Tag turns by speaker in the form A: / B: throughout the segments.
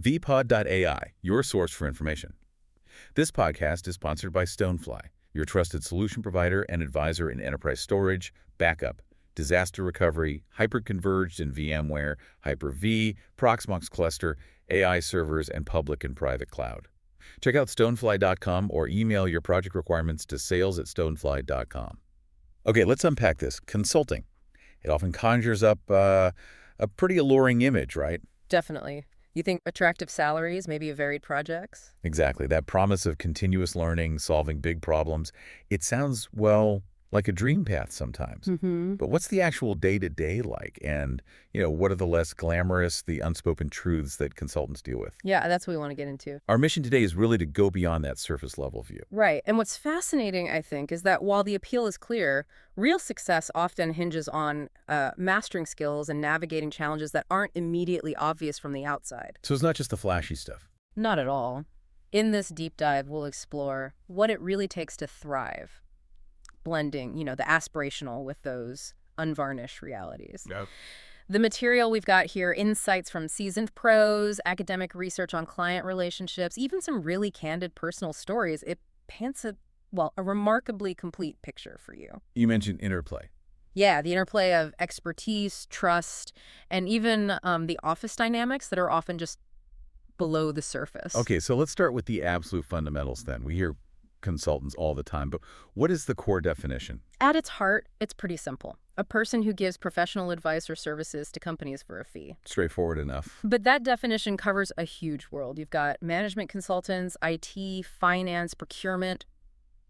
A: vpod.ai, your source for information. This podcast is sponsored by Stonefly, your trusted solution provider and advisor in enterprise storage, backup, disaster recovery, hyper-converged in VMware, Hyper-V, Proxmox cluster, AI servers, and public and private cloud. Check out stonefly.com or email your project requirements to sales@stonefly.com. Okay, let's unpack this. Consulting. It often conjures up a pretty alluring image, right?
B: Definitely. You think attractive salaries, maybe varied projects?
A: Exactly. That promise of continuous learning, solving big problems. It sounds, well, like a dream path sometimes. But what's the actual day-to-day like? And, what are the less glamorous, the unspoken truths that consultants deal with?
B: Yeah, that's what we want to get into.
A: Our mission today is really to go beyond that surface-level view.
B: Right. And what's fascinating, I think, is that while the appeal is clear, real success often hinges on mastering skills and navigating challenges that aren't immediately obvious from the outside.
A: So it's not just the flashy stuff.
B: Not at all. In this deep dive, we'll explore what it really takes to thrive, blending, the aspirational with those unvarnished realities.
A: Yep.
B: The material we've got here, insights from seasoned pros, academic research on client relationships, even some really candid personal stories, it paints a remarkably complete picture for you.
A: You mentioned interplay.
B: Yeah, the interplay of expertise, trust, and even the office dynamics that are often just below the surface.
A: Okay, so let's start with the absolute fundamentals then. We hear consultants all the time, but what is the core definition?
B: At its heart, it's pretty simple. A person who gives professional advice or services to companies for a fee.
A: Straightforward enough.
B: But that definition covers a huge world. You've got management consultants, IT, finance, procurement,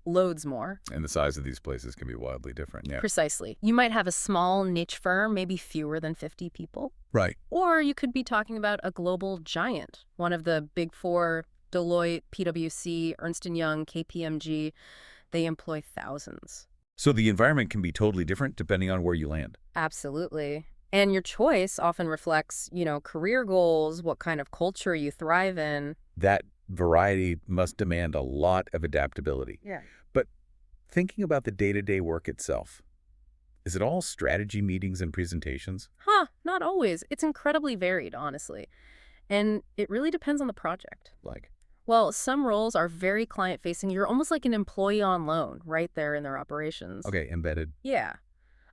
B: loads more.
A: And the size of these places can be wildly different, yeah.
B: Precisely. You might have a small niche firm, maybe fewer than 50 people.
A: Right.
B: Or you could be talking about a global giant, one of the big four, Deloitte, PwC, Ernst & Young, KPMG. They employ thousands.
A: So the environment can be totally different depending on where you land.
B: Absolutely. And your choice often reflects, career goals, what kind of culture you thrive in.
A: That variety must demand a lot of adaptability.
B: Yeah.
A: But thinking about the day-to-day work itself, is it all strategy meetings and presentations?
B: Not always. It's incredibly varied, honestly. And it really depends on the project.
A: Like?
B: Well, some roles are very client-facing. You're almost like an employee on loan right there in their operations.
A: Okay, embedded.
B: Yeah.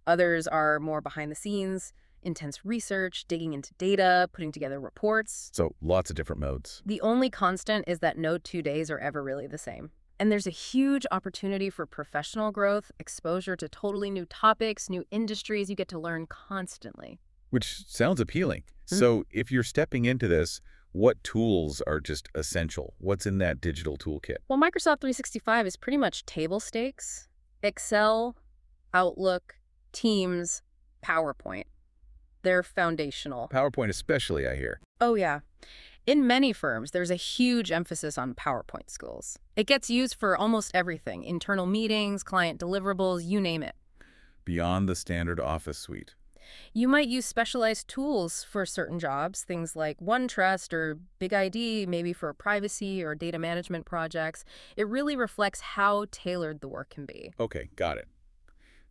B: Others are more behind the scenes, intense research, digging into data, putting together reports.
A: So lots of different modes.
B: The only constant is that no 2 days are ever really the same. And there's a huge opportunity for professional growth, exposure to totally new topics, new industries. You get to learn constantly.
A: Which sounds appealing. So if you're stepping into this, what tools are just essential? What's in that digital toolkit?
B: Well, Microsoft 365 is pretty much table stakes. Excel, Outlook, Teams, PowerPoint. They're foundational.
A: PowerPoint especially, I hear.
B: Oh, yeah. In many firms, there's a huge emphasis on PowerPoint skills. It gets used for almost everything. Internal meetings, client deliverables, you name it.
A: Beyond the standard Office suite.
B: You might use specialized tools for certain jobs, things like OneTrust or Big ID, maybe for privacy or data management projects. It really reflects how tailored the work can be.
A: Okay, got it.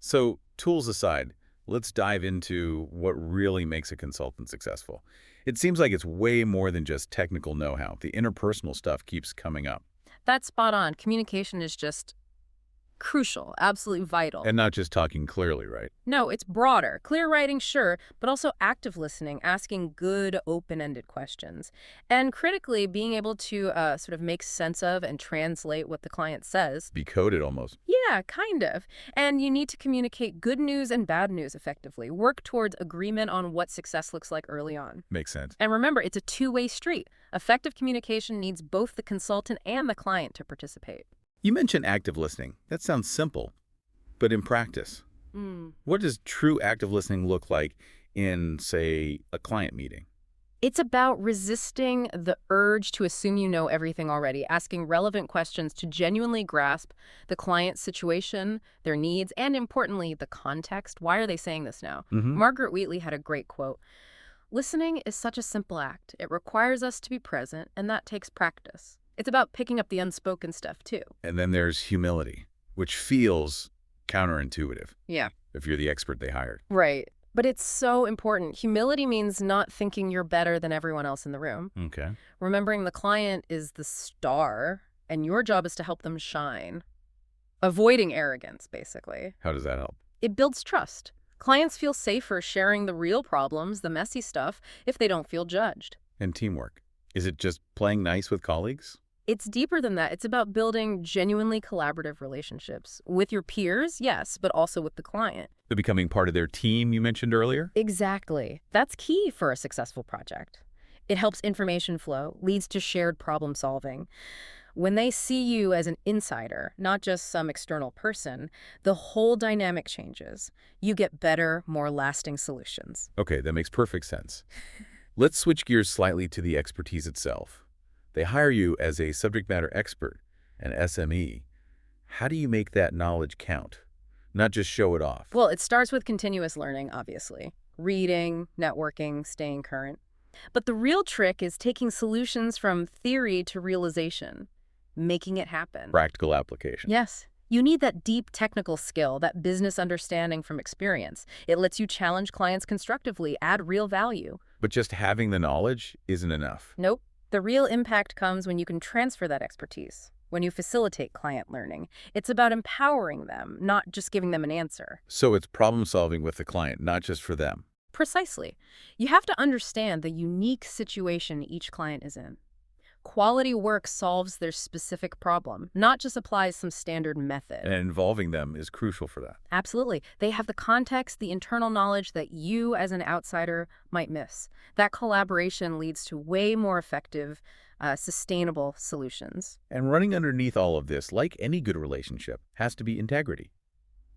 A: So tools aside, let's dive into what really makes a consultant successful. It seems like it's way more than just technical know-how. The interpersonal stuff keeps coming up.
B: That's spot on. Communication is just crucial, absolutely vital.
A: And not just talking clearly, right?
B: No, it's broader. Clear writing, sure, but also active listening, asking good, open-ended questions. And critically, being able to sort of make sense of and translate what the client says.
A: Be coded almost.
B: Yeah, kind of. And you need to communicate good news and bad news effectively. Work towards agreement on what success looks like early on.
A: Makes sense.
B: And remember, it's a two-way street. Effective communication needs both the consultant and the client to participate.
A: You mentioned active listening. That sounds simple, but in practice, what does true active listening look like in, say, a client meeting?
B: It's about resisting the urge to assume you know everything already, asking relevant questions to genuinely grasp the client's situation, their needs, and importantly, the context. Why are they saying this now? Margaret Wheatley had a great quote. Listening is such a simple act. It requires us to be present, and that takes practice. It's about picking up the unspoken stuff, too.
A: And then there's humility, which feels counterintuitive.
B: Yeah.
A: If you're the expert they hired.
B: Right. But it's so important. Humility means not thinking you're better than everyone else in the room.
A: Okay.
B: Remembering the client is the star, and your job is to help them shine. Avoiding arrogance, basically.
A: How does that help?
B: It builds trust. Clients feel safer sharing the real problems, the messy stuff, if they don't feel judged.
A: And teamwork. Is it just playing nice with colleagues?
B: It's deeper than that. It's about building genuinely collaborative relationships. With your peers, yes, but also with the client.
A: The becoming part of their team you mentioned earlier?
B: Exactly. That's key for a successful project. It helps information flow, leads to shared problem solving. When they see you as an insider, not just some external person, the whole dynamic changes. You get better, more lasting solutions.
A: Okay, that makes perfect sense. Let's switch gears slightly to the expertise itself. They hire you as a subject matter expert, an SME. How do you make that knowledge count? Not just show it off.
B: Well, it starts with continuous learning, obviously. Reading, networking, staying current. But the real trick is taking solutions from theory to realization, making it happen.
A: Practical application.
B: Yes. You need that deep technical skill, that business understanding from experience. It lets you challenge clients constructively, add real value.
A: But just having the knowledge isn't enough.
B: Nope. The real impact comes when you can transfer that expertise, when you facilitate client learning. It's about empowering them, not just giving them an answer.
A: So it's problem solving with the client, not just for them.
B: Precisely. You have to understand the unique situation each client is in. Quality work solves their specific problem, not just applies some standard method.
A: And involving them is crucial for that.
B: Absolutely. They have the context, the internal knowledge that you as an outsider might miss. That collaboration leads to way more effective, sustainable solutions.
A: And running underneath all of this, like any good relationship, has to be integrity,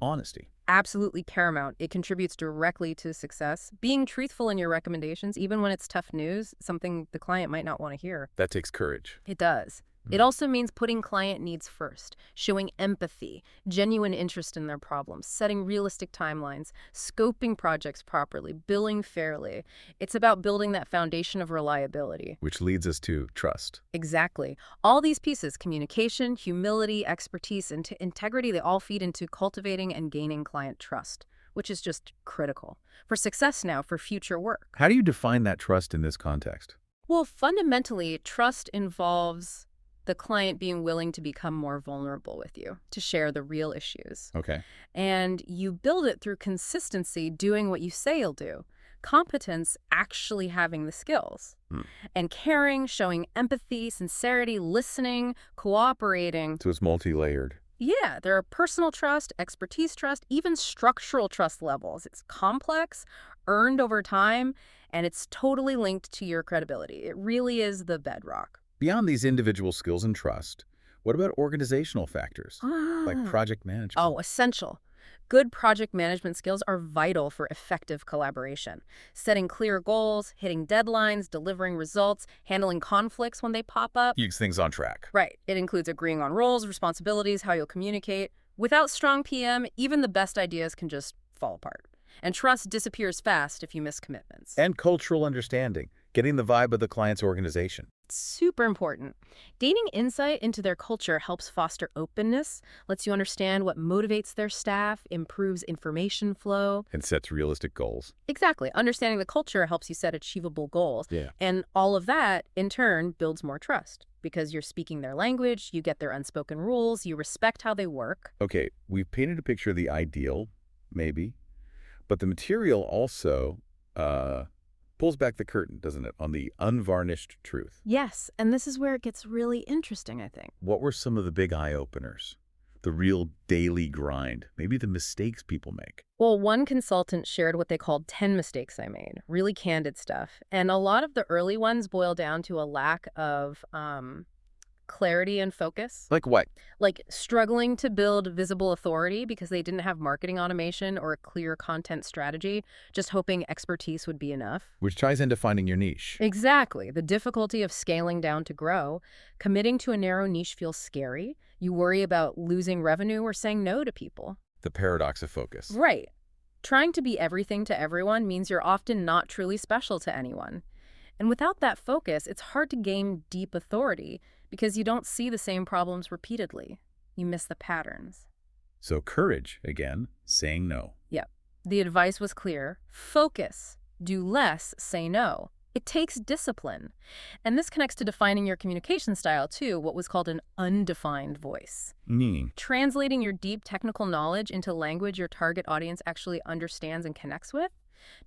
A: honesty.
B: Absolutely paramount. It contributes directly to success. Being truthful in your recommendations, even when it's tough news, something the client might not want to hear.
A: That takes courage.
B: It does. It also means putting client needs first, showing empathy, genuine interest in their problems, setting realistic timelines, scoping projects properly, billing fairly. It's about building that foundation of reliability.
A: Which leads us to trust.
B: Exactly. All these pieces, communication, humility, expertise, and integrity, they all feed into cultivating and gaining client trust, which is just critical for success now, for future work.
A: How do you define that trust in this context?
B: Well, fundamentally, trust involves the client being willing to become more vulnerable with you, to share the real issues.
A: Okay.
B: And you build it through consistency, doing what you say you'll do. Competence, actually having the skills. And caring, showing empathy, sincerity, listening, cooperating.
A: So it's multi-layered.
B: Yeah, there are personal trust, expertise trust, even structural trust levels. It's complex, earned over time, and it's totally linked to your credibility. It really is the bedrock.
A: Beyond these individual skills and trust, what about organizational factors, like project management?
B: Oh, essential. Good project management skills are vital for effective collaboration. Setting clear goals, hitting deadlines, delivering results, handling conflicts when they pop up.
A: Keeps things on track.
B: Right. It includes agreeing on roles, responsibilities, how you'll communicate. Without strong PM, even the best ideas can just fall apart. And trust disappears fast if you miss commitments.
A: And cultural understanding, getting the vibe of the client's organization.
B: Super important. Gaining insight into their culture helps foster openness, lets you understand what motivates their staff, improves information flow.
A: And sets realistic goals.
B: Exactly. Understanding the culture helps you set achievable goals.
A: Yeah.
B: And all of that, in turn, builds more trust. Because you're speaking their language, you get their unspoken rules, you respect how they work.
A: Okay, we've painted a picture of the ideal, maybe. But the material also pulls back the curtain, doesn't it, on the unvarnished truth.
B: Yes, and this is where it gets really interesting, I think.
A: What were some of the big eye-openers? The real daily grind, maybe the mistakes people make.
B: Well, one consultant shared what they called 10 mistakes I made, really candid stuff. And a lot of the early ones boil down to a lack of clarity and focus.
A: Like what?
B: Like struggling to build visible authority because they didn't have marketing automation or a clear content strategy, just hoping expertise would be enough.
A: Which ties into finding your niche.
B: Exactly. The difficulty of scaling down to grow. Committing to a narrow niche feels scary. You worry about losing revenue or saying no to people.
A: The paradox of focus.
B: Right. Trying to be everything to everyone means you're often not truly special to anyone. And without that focus, it's hard to gain deep authority because you don't see the same problems repeatedly. You miss the patterns.
A: So courage, again, saying no.
B: Yep. The advice was clear. Focus. Do less, say no. It takes discipline. And this connects to defining your communication style, too, what was called an undefined voice.
A: Meaning?
B: Translating your deep technical knowledge into language your target audience actually understands and connects with.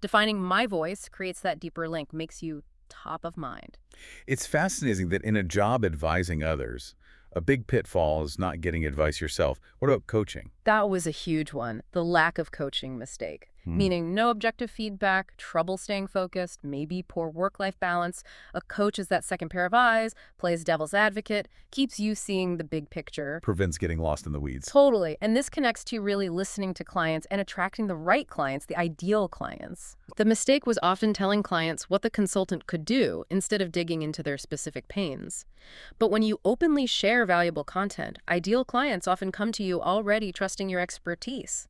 B: Defining my voice creates that deeper link, makes you top of mind.
A: It's fascinating that in a job advising others, a big pitfall is not getting advice yourself. What about coaching?
B: That was a huge one, the lack of coaching mistake. Meaning no objective feedback, trouble staying focused, maybe poor work-life balance. A coach is that second pair of eyes, plays devil's advocate, keeps you seeing the big picture.
A: Prevents getting lost in the weeds.
B: Totally. And this connects to really listening to clients and attracting the right clients, the ideal clients. The mistake was often telling clients what the consultant could do instead of digging into their specific pains. But when you openly share valuable content, ideal clients often come to you already trusting your expertise.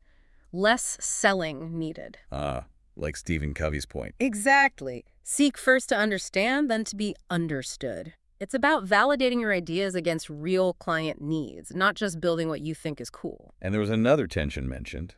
B: Less selling needed.
A: Like Stephen Covey's point.
B: Exactly. Seek first to understand, then to be understood. It's about validating your ideas against real client needs, not just building what you think is cool.
A: And there was another tension mentioned.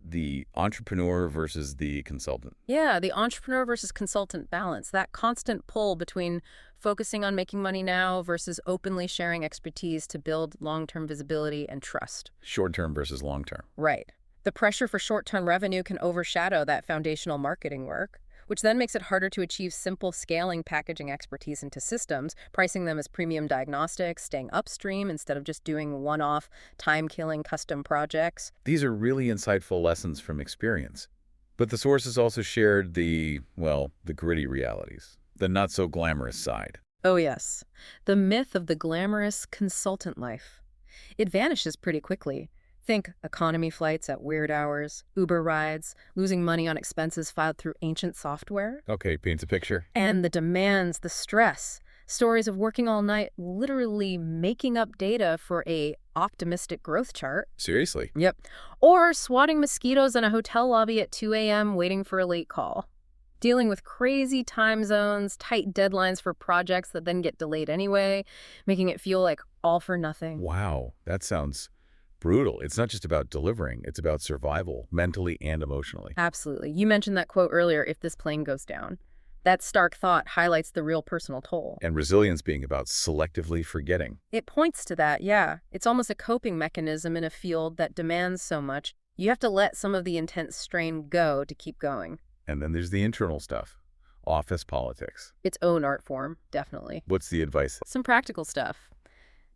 A: The entrepreneur versus the consultant.
B: Yeah, the entrepreneur versus consultant balance, that constant pull between focusing on making money now versus openly sharing expertise to build long-term visibility and trust.
A: Short-term versus long-term.
B: Right. The pressure for short-term revenue can overshadow that foundational marketing work, which then makes it harder to achieve simple scaling packaging expertise into systems, pricing them as premium diagnostics, staying upstream instead of just doing one-off, time-killing custom projects.
A: These are really insightful lessons from experience. But the sources also shared the gritty realities, the not-so-glamorous side.
B: Oh, yes. The myth of the glamorous consultant life. It vanishes pretty quickly. Think economy flights at weird hours, Uber rides, losing money on expenses filed through ancient software.
A: Okay, paints a picture.
B: And the demands, the stress. Stories of working all night, literally making up data for a optimistic growth chart.
A: Seriously?
B: Yep. Or swatting mosquitoes in a hotel lobby at 2 a.m. waiting for a late call. Dealing with crazy time zones, tight deadlines for projects that then get delayed anyway, making it feel like all for nothing.
A: Wow, that sounds brutal. It's not just about delivering, it's about survival, mentally and emotionally.
B: Absolutely. You mentioned that quote earlier, if this plane goes down. That stark thought highlights the real personal toll.
A: And resilience being about selectively forgetting.
B: It points to that, yeah. It's almost a coping mechanism in a field that demands so much. You have to let some of the intense strain go to keep going.
A: And then there's the internal stuff. Office politics.
B: Its own art form, definitely.
A: What's the advice?
B: Some practical stuff.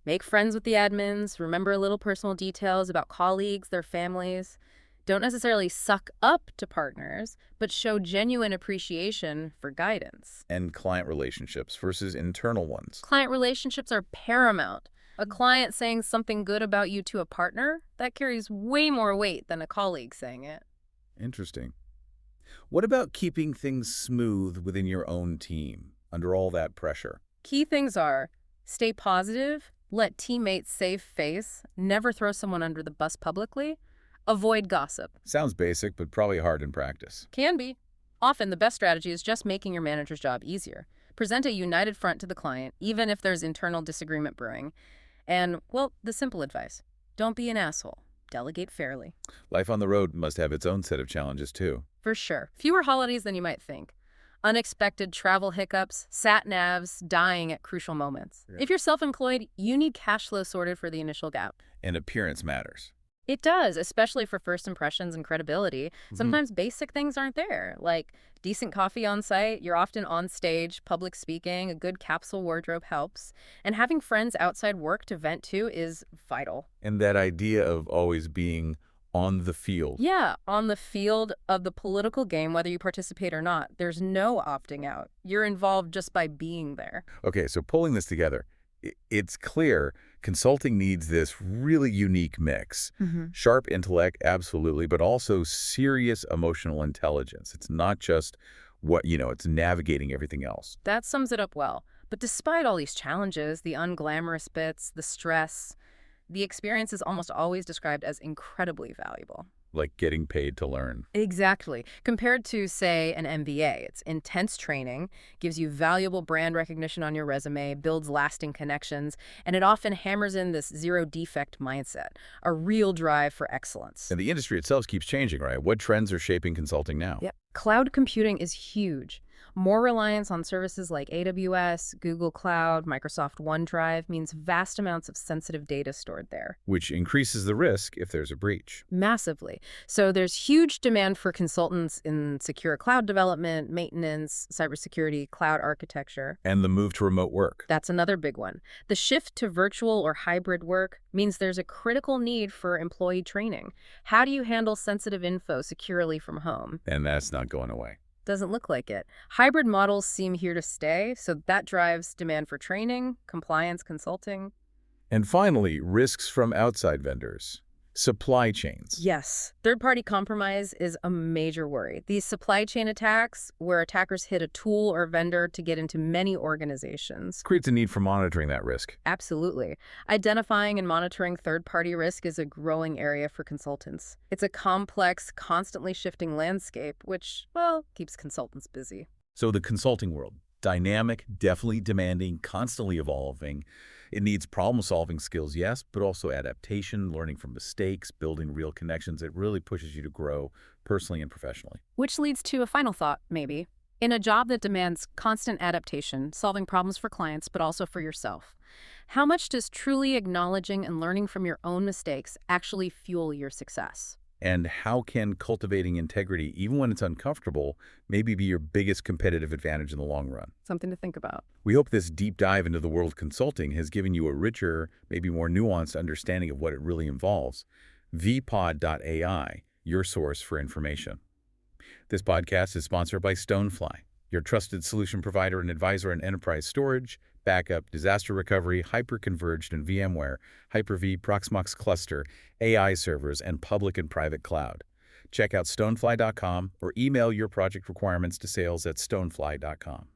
B: Make friends with the admins, remember little personal details about colleagues, their families. Don't necessarily suck up to partners, but show genuine appreciation for guidance.
A: And client relationships versus internal ones.
B: Client relationships are paramount. A client saying something good about you to a partner, that carries way more weight than a colleague saying it.
A: Interesting. What about keeping things smooth within your own team under all that pressure?
B: Key things are stay positive, let teammates save face, never throw someone under the bus publicly, avoid gossip.
A: Sounds basic, but probably hard in practice.
B: Can be. Often the best strategy is just making your manager's job easier. Present a united front to the client, even if there's internal disagreement brewing. And, well, the simple advice, don't be an asshole. Delegate fairly.
A: Life on the road must have its own set of challenges, too.
B: For sure. Fewer holidays than you might think. Unexpected travel hiccups, sat-navs, dying at crucial moments.
A: Yeah.
B: If you're self-employed, you need cash flow sorted for the initial gap.
A: And appearance matters.
B: It does, especially for first impressions and credibility. Sometimes basic things aren't there, like decent coffee on site, you're often on stage, public speaking, a good capsule wardrobe helps, and having friends outside work to vent to is vital.
A: And that idea of always being on the field.
B: Yeah, on the field of the political game, whether you participate or not, there's no opting out. You're involved just by being there.
A: Okay, so pulling this together, it's clear consulting needs this really unique mix. Sharp intellect, absolutely, but also serious emotional intelligence. It's not just it's navigating everything else.
B: That sums it up well. But despite all these challenges, the unglamorous bits, the stress, the experience is almost always described as incredibly valuable.
A: like getting paid to learn.
B: Exactly. Compared to, say, an MBA, it's intense training, gives you valuable brand recognition on your resume, builds lasting connections, and it often hammers in this zero-defect mindset, a real drive for excellence.
A: And the industry itself keeps changing, right? What trends are shaping consulting now?
B: Yep. Cloud computing is huge. More reliance on services like AWS, Google Cloud, Microsoft OneDrive means vast amounts of sensitive data stored there.
A: Which increases the risk if there's a breach.
B: Massively. So there's huge demand for consultants in secure cloud development, maintenance, cybersecurity, cloud architecture.
A: And the move to remote work.
B: That's another big one. The shift to virtual or hybrid work means there's a critical need for employee training. How do you handle sensitive info securely from home?
A: And that's not going away.
B: Doesn't look like it. Hybrid models seem here to stay, so that drives demand for training, compliance, consulting.
A: And finally, risks from outside vendors. Supply chains.
B: Yes, third-party compromise is a major worry. These supply chain attacks, where attackers hit a tool or vendor to get into many organizations.
A: Creates a need for monitoring that risk.
B: Absolutely. Identifying and monitoring third-party risk is a growing area for consultants. It's a complex, constantly shifting landscape, which, well, keeps consultants busy.
A: So the consulting world, dynamic, definitely demanding, constantly evolving. It needs problem-solving skills, yes, but also adaptation, learning from mistakes, building real connections. It really pushes you to grow personally and professionally.
B: Which leads to a final thought, maybe. In a job that demands constant adaptation, solving problems for clients, but also for yourself, how much does truly acknowledging and learning from your own mistakes actually fuel your success?
A: And how can cultivating integrity, even when it's uncomfortable, maybe be your biggest competitive advantage in the long run?
B: Something to think about.
A: We hope this deep dive into the world of consulting has given you a richer, maybe more nuanced understanding of what it really involves. vpod.ai, your source for information. This podcast is sponsored by Stonefly, your trusted solution provider and advisor in enterprise storage, backup, disaster recovery, hyper-converged and VMware, Hyper-V, Proxmox cluster, AI servers, and public and private cloud. Check out stonefly.com or email your project requirements to sales@stonefly.com.